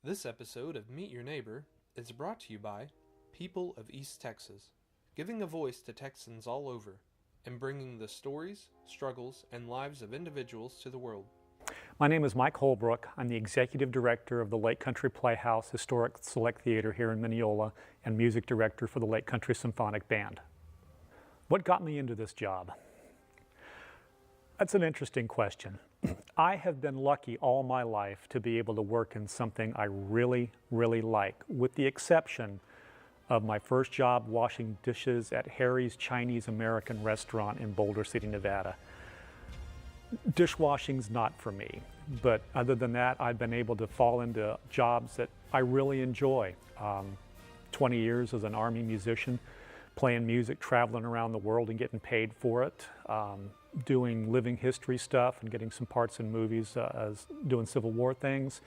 This episode of Meet Your Neighbor is brought to you by People of East Texas, giving a voice to Texans all over and bringing the stories, struggles, and lives of individuals to the world. My name is Mike Holbrook. I'm the Executive Director of the Lake Country Playhouse Historic Select Theater here in Mineola and Music Director for the Lake Country Symphonic Band. What got me into this job? That's an interesting question. I have been lucky all my life to be able to work in something I really, really like, with the exception of my first job washing dishes at Harry's Chinese American restaurant in Boulder City, Nevada. Dishwashing's not for me, but other than that, I've been able to fall into jobs that I really enjoy. 20 years as an Army musician, playing music, traveling around the world and getting paid for it, doing living history stuff and getting some parts in movies, as doing Civil War things.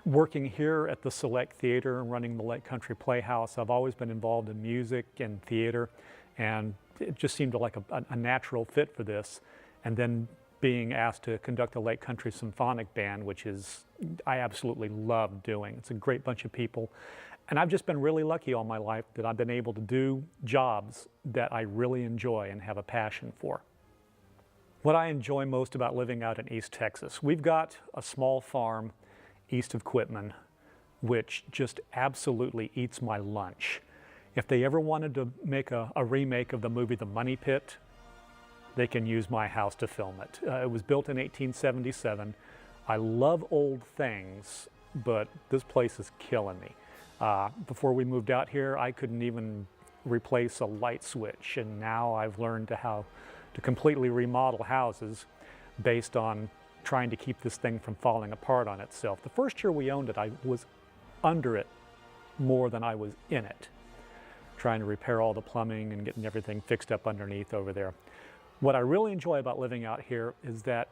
Working here at the Select Theater and running the Lake Country Playhouse, I've always been involved in music and theater, and it just seemed like a natural fit for this. And then being asked to conduct the Lake Country Symphonic Band, which is, I absolutely love doing. It's a great bunch of people. And I've just been really lucky all my life that I've been able to do jobs that I really enjoy and have a passion for. What I enjoy most about living out in East Texas, we've got a small farm east of Quitman, which just absolutely eats my lunch. If they ever wanted to make a remake of the movie The Money Pit, they can use my house to film it. It was built in 1877. I love old things, but this place is killing me. Before we moved out here, I couldn't even replace a light switch, and now I've learned how to completely remodel houses based on trying to keep this thing from falling apart on itself. The first year we owned it, I was under it more than I was in it, trying to repair all the plumbing and getting everything fixed up underneath over there. What I really enjoy about living out here is that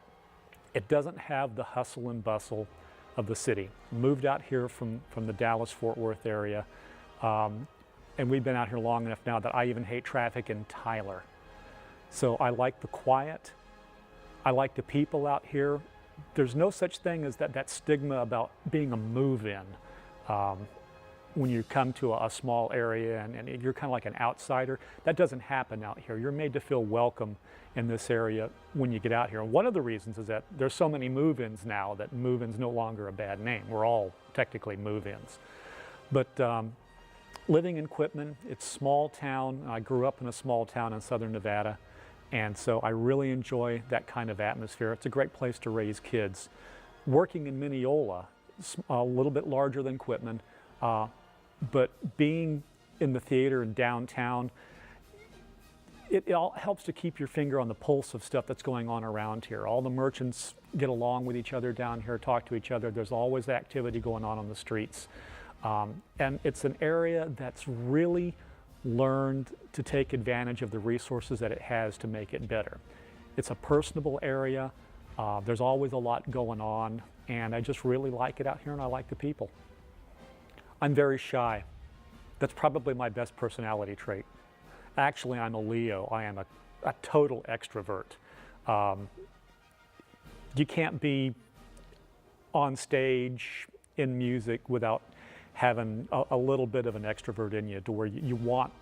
it doesn't have the hustle and bustle of the city. Moved out here from the Dallas-Fort Worth area, and we've been out here long enough now that I even hate traffic in Tyler. So I like the quiet. I like the people out here. There's no such thing as that stigma about being a move-in. When you come to a small area and you're kind of like an outsider, that doesn't happen out here. You're made to feel welcome in this area when you get out here. And one of the reasons is that there's so many move-ins now that move-in's no longer a bad name. We're all technically move-ins. But living in Quitman, it's a small town. I grew up in a small town in southern Nevada, and so I really enjoy that kind of atmosphere. It's a great place to raise kids. Working in Mineola, a little bit larger than Quitman, but being in the theater in downtown, it all helps to keep your finger on the pulse of stuff that's going on around here. All the merchants get along with each other down here, talk to each other. There's always activity going on the streets. And it's an area that's really learned to take advantage of the resources that it has to make it better. It's a personable area. There's always a lot going on, and I just really like it out here, and I like the people. I'm very shy. That's probably my best personality trait. Actually, I'm a Leo. I am a total extrovert. You can't be on stage in music without having a little bit of an extrovert in you, to where you want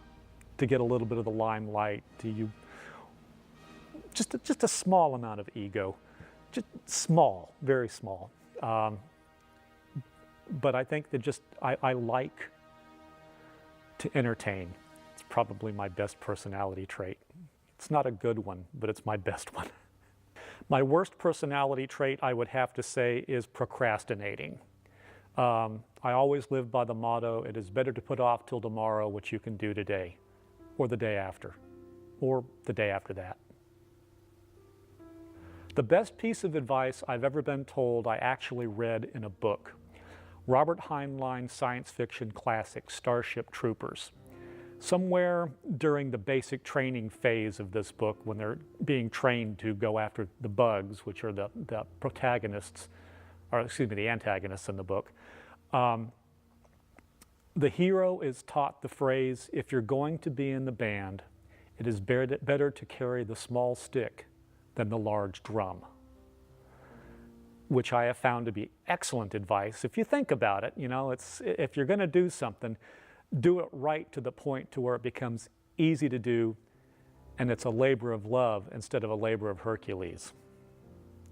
to get a little bit of the limelight. Just a small amount of ego, just small, very small. But I think that I like to entertain. It's probably my best personality trait. It's not a good one, but it's my best one. My worst personality trait, I would have to say, is procrastinating. I always live by the motto, it is better to put off till tomorrow what you can do today, or the day after, or the day after that. The best piece of advice I've ever been told I actually read in a book. Robert Heinlein's science fiction classic, Starship Troopers. Somewhere during the basic training phase of this book, when they're being trained to go after the bugs, which are the protagonists, or excuse me, the antagonists in the book, the hero is taught the phrase, if you're going to be in the band, it is better to carry the small stick than the large drum. which I have found to be excellent advice. If you think about it, if you're going to do something, do it right to the point to where it becomes easy to do, and it's a labor of love instead of a labor of Hercules.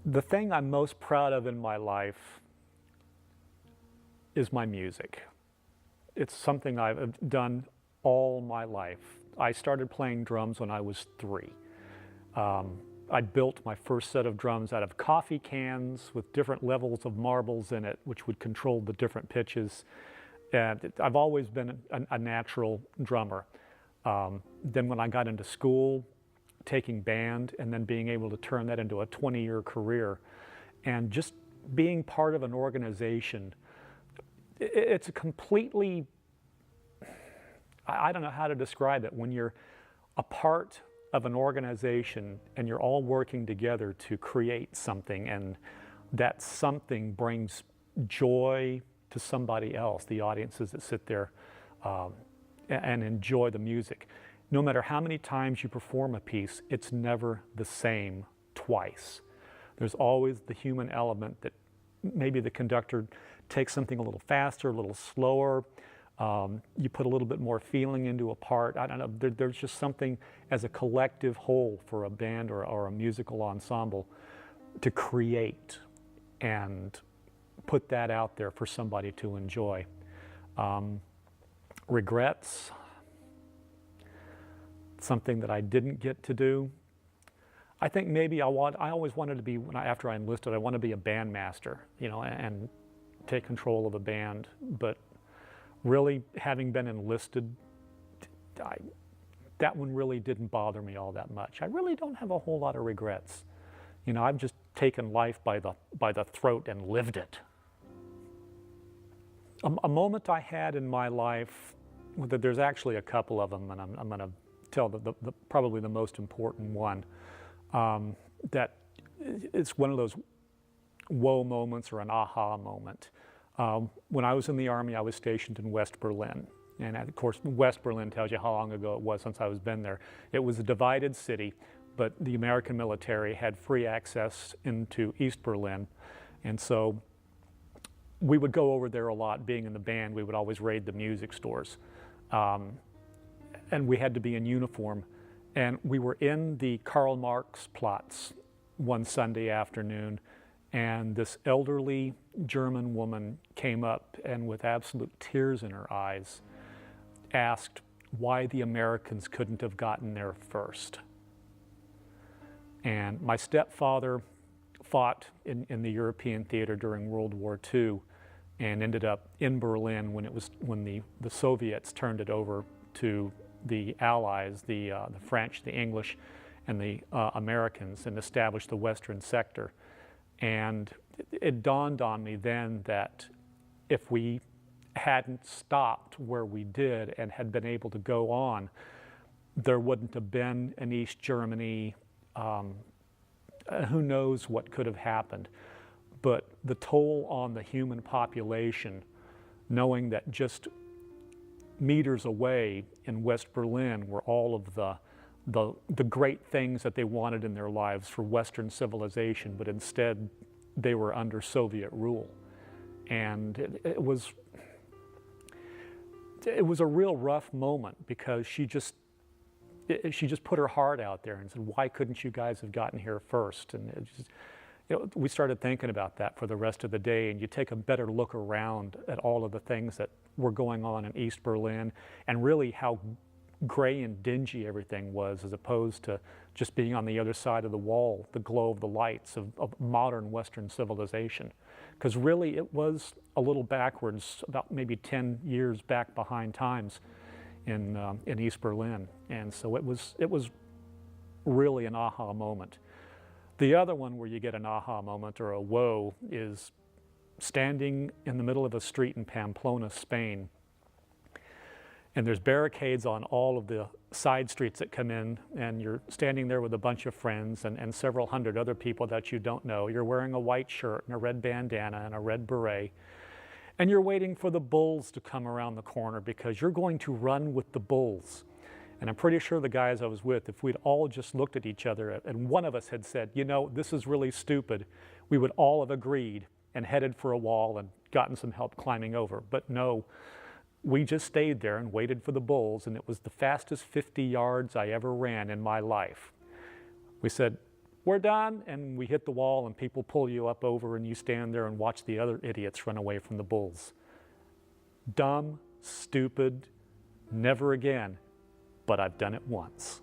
The thing I'm most proud of in my life is my music. It's something I've done all my life. I started playing drums when I was 3. I built my first set of drums out of coffee cans with different levels of marbles in it, which would control the different pitches. And I've always been a natural drummer. Then when I got into school, taking band and then being able to turn that into a 20-year career, and just being part of an organization, it's a completely, I don't know how to describe it. When you're a part of an organization and you're all working together to create something, and that something brings joy to somebody else, the audiences that sit there and enjoy the music. No matter how many times you perform a piece, it's never the same twice. There's always the human element that maybe the conductor takes something a little faster, a little slower. You put a little bit more feeling into a part. I don't know, there's just something as a collective whole for a band or a musical ensemble to create and put that out there for somebody to enjoy. Regrets, something that I didn't get to do. I think maybe I always wanted to be, after I enlisted, I wanted to be a band master, and take control of a band. But really, having been enlisted, that one really didn't bother me all that much. I really don't have a whole lot of regrets. I've just taken life by the throat and lived it. A moment I had in my life, there's actually a couple of them, and I'm going to tell probably the most important one. That it's one of those whoa moments or an aha moment. When I was in the Army, I was stationed in West Berlin. And of course, West Berlin tells you how long ago it was since I was been there. It was a divided city, but the American military had free access into East Berlin. And so we would go over there a lot. Being in the band, we would always raid the music stores. And we had to be in uniform. And we were in the Karl Marx Platz one Sunday afternoon, and this elderly German woman came up and with absolute tears in her eyes asked why the Americans couldn't have gotten there first. And my stepfather fought in the European theater during World War II and ended up in Berlin when the Soviets turned it over to the Allies, the French, the English, and the Americans, and established the Western sector. And it dawned on me then that if we hadn't stopped where we did and had been able to go on, there wouldn't have been an East Germany. Who knows what could have happened. But the toll on the human population, knowing that just meters away in West Berlin were all of the great things that they wanted in their lives for Western civilization, but instead they were under Soviet rule. And it was a real rough moment, because she just put her heart out there and said, why couldn't you guys have gotten here first? And we started thinking about that for the rest of the day, and you take a better look around at all of the things that were going on in East Berlin, and really how gray and dingy everything was, as opposed to just being on the other side of the wall, the glow of the lights of modern Western civilization. Because really it was a little backwards, about maybe 10 years back behind times in East Berlin. And so it was really an aha moment. The other one where you get an aha moment or a whoa is standing in the middle of a street in Pamplona, Spain. And there's barricades on all of the side streets that come in, and you're standing there with a bunch of friends and several hundred other people that you don't know. You're wearing a white shirt and a red bandana and a red beret. And you're waiting for the bulls to come around the corner, because you're going to run with the bulls. And I'm pretty sure the guys I was with, if we'd all just looked at each other and one of us had said, this is really stupid, we would all have agreed and headed for a wall and gotten some help climbing over. But no, we just stayed there and waited for the bulls, and it was the fastest 50 yards I ever ran in my life. We said, we're done, and we hit the wall, and people pull you up over, and you stand there and watch the other idiots run away from the bulls. Dumb, stupid, never again, but I've done it once.